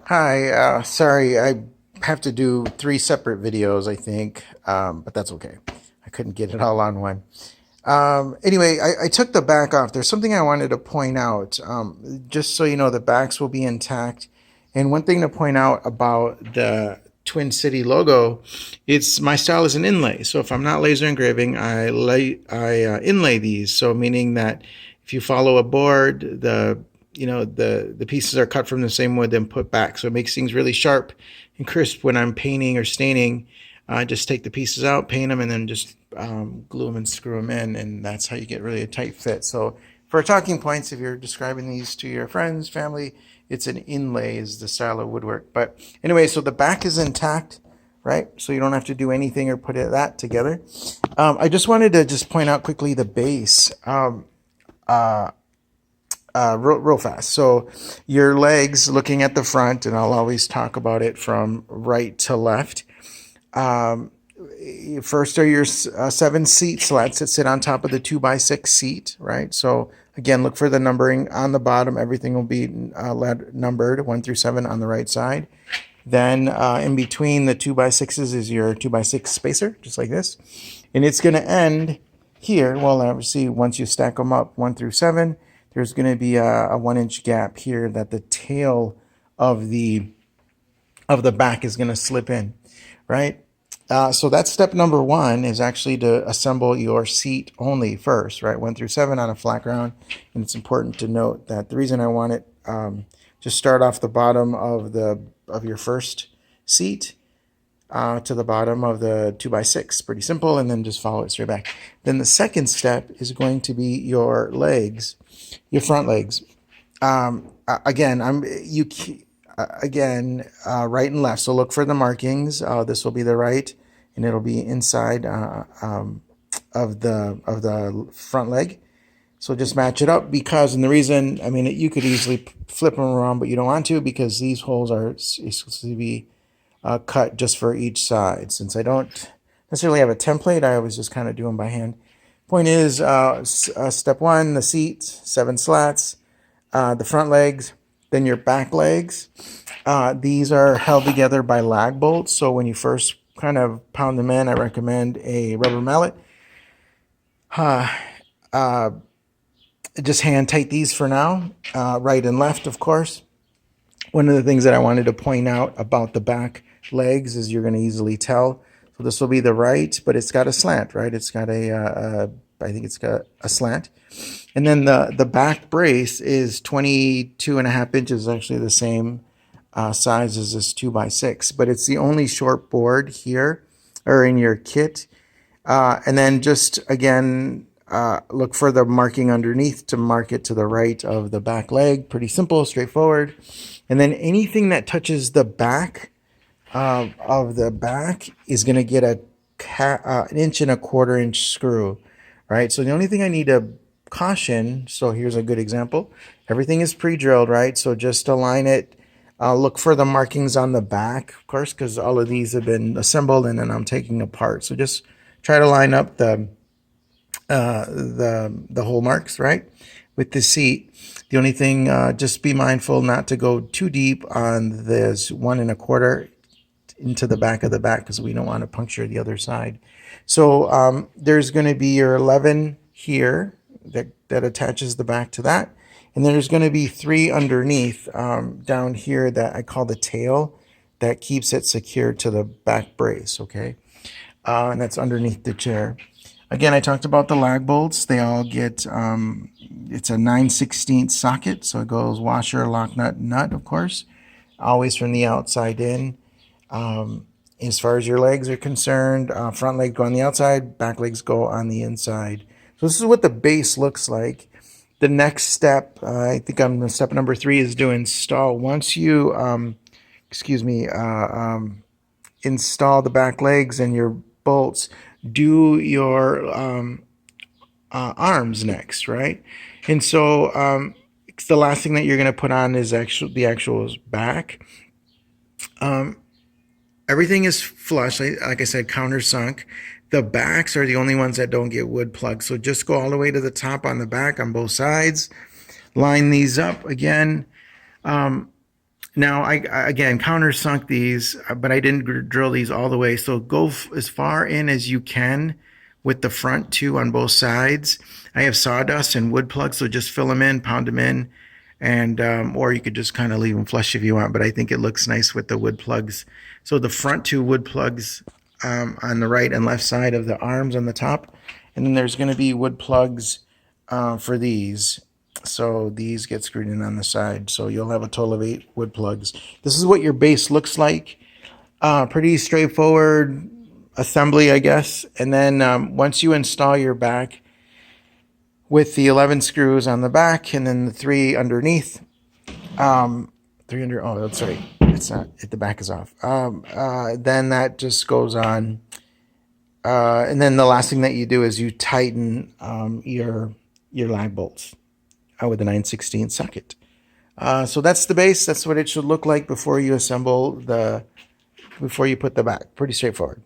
Hi, sorry, I have to do three separate videos, I think, but that's okay. I couldn't get it all on one. Anyway, I took the back off. There's something I wanted to point out, just so you know, the backs will be intact. And one thing to point out about the Twin City logo, it's my style is an inlay. So if I'm not laser engraving, I inlay these. So meaning that if you follow a board, the pieces are cut from the same wood then put back, so it makes things really sharp and crisp when I'm painting or staining. Just take the pieces out, paint them, and then just glue them and screw them in, and that's how you get really a tight fit. So for talking points, if you're describing these to your friends, family, it's an inlay is the style of woodwork. But anyway, so the back is intact, right? So you don't have to do anything or put that together. I just wanted to just point out quickly the base. Real fast. So your legs, looking at the front, and I'll always talk about it from right to left. First are your 7 seat slats that sit on top of the 2x6 seat, right? So again, look for the numbering on the bottom. Everything will be numbered 1 through 7 on the right side. Then in between the 2x6s is your 2x6 spacer, just like this. And it's going to end here. Well, obviously, once you stack them up 1 through 7, there's going to be a 1-inch gap here that the tail of the back is going to slip in, right? So that's step number 1 is actually to assemble your seat only first, right? 1 through 7 on a flat ground. And it's important to note that the reason I want it just start off the bottom of your first seat to the bottom of the 2x6. Pretty simple, and then just follow it straight back. Then the second step is going to be your legs, your front legs. Again, right and left. So look for the markings. This will be the right, and it'll be inside of the front leg. So just match it up because, and the reason, I mean, you could easily flip them around, but you don't want to because these holes are supposed to be cut just for each side. Since I don't necessarily have a template, I always just kind of do them by hand. Point is, step 1, the seat, 7 slats, the front legs, then your back legs. These are held together by lag bolts. So when you first kind of pound them in, I recommend a rubber mallet. Just hand tight these for now, right and left, of course. One of the things that I wanted to point out about the back legs is you're going to easily tell. So this will be the right, but it's got a slant, right? It's got I think it's got a slant. And then the back brace is 22.5 inches, actually the same size as this 2x6, but it's the only short board here or in your kit. And then just again, look for the marking underneath to mark it to the right of the back leg. Pretty simple, straightforward. And then anything that touches the back of the back is going to get an 1.25 inch screw, right? So the only thing I need to caution, so here's a good example. Everything is pre-drilled, right? So just align it. Look for the markings on the back, of course, because all of these have been assembled and then I'm taking apart. So just try to line up the hole marks, right, with the seat. The only thing, just be mindful not to go too deep on this 1.25 into the back of the back because we don't want to puncture the other side. So there's going to be your 11 here that attaches the back to that. And there's going to be 3 underneath down here that I call the tail that keeps it secured to the back brace, okay? And that's underneath the chair. Again, I talked about the lag bolts. They all get, it's a 9/16 socket, so it goes washer, lock nut, nut, of course, always from the outside in. As far as your legs are concerned, front legs go on the outside, back legs go on the inside. So this is what the base looks like. The next step, I think on step number 3 is to install. Once you, install the back legs and your bolts, do your arms next, right? And so the last thing that you're going to put on is the actual back. Everything is flush, like I said, countersunk. The backs are the only ones that don't get wood plugs. So just go all the way to the top on the back on both sides. Line these up again. Now, again, countersunk these, but I didn't drill these all the way. So go as far in as you can with the front two on both sides. I have sawdust and wood plugs, so just fill them in, pound them in, and or you could just kind of leave them flush if you want. But I think it looks nice with the wood plugs. So the front two wood plugs on the right and left side of the arms on the top, and then there's going to be wood plugs for these. So these get screwed in on the side. So you'll have a total of 8 wood plugs. This is what your base looks like. Pretty straightforward assembly, I guess. And then once you install your back with the 11 screws on the back and then the 3 underneath, 3 under, oh, that's right. It's not, the back is off. Then that just goes on. And then the last thing that you do is you tighten your lag bolts with a 9/16 socket. So that's the base. That's what it should look like before you assemble before you put the back. Pretty straightforward.